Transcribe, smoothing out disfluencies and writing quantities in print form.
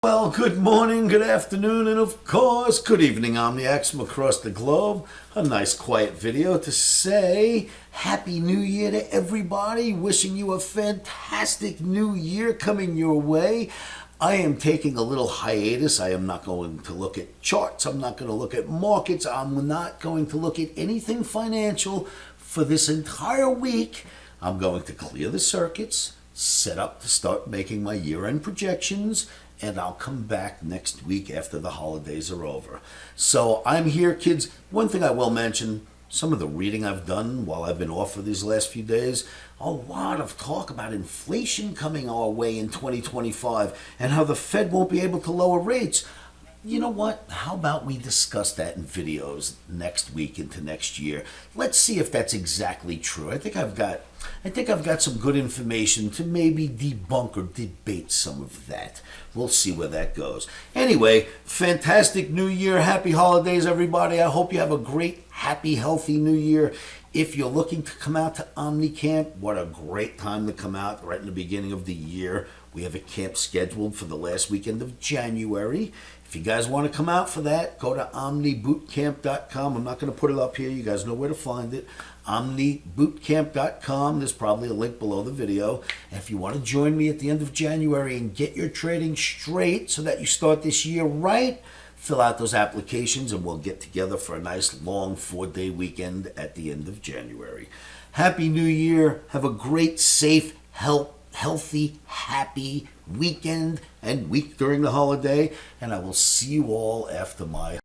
Well, good morning, good afternoon, and of course, good evening, Omniacs from across the globe. A nice quiet video to say Happy New Year to everybody. Wishing you a fantastic new year coming your way. I am taking a little hiatus. I am not going to look at charts. I'm not going to look at markets. I'm not going to look at anything financial for this entire week. I'm going to clear the circuits, set up to start making my year-end projections, and I'll come back next week after the holidays are over. So I'm here, kids. One thing I will mention, some of the reading I've done while I've been off for these last few days, a lot of talk about inflation coming our way in 2025 and how the Fed won't be able to lower rates. You know what? How about we discuss that in videos next week into next year? Let's see if that's exactly true. I think I've got some good information to maybe debunk or debate some of that. We'll see where that goes. Anyway, fantastic New Year. Happy holidays, everybody. I hope you have a great, happy, healthy New Year. If you're looking to come out to OMNI Camp, what a great time to come out right in the beginning of the year. We have a camp scheduled for the last weekend of January. If you guys want to come out for that, go to OMNIBootCamp.com. I'm not going to put it up here. You guys know where to find it. OMNIBootCamp.com. There's probably a link below the video. And if you want to join me at the end of January and get your trading straight so that you start this year right, fill out those applications and we'll get together for a nice long 4-day weekend at the end of January. Happy New Year. Have a great, safe, healthy, happy weekend and week during the holiday. And I will see you all after my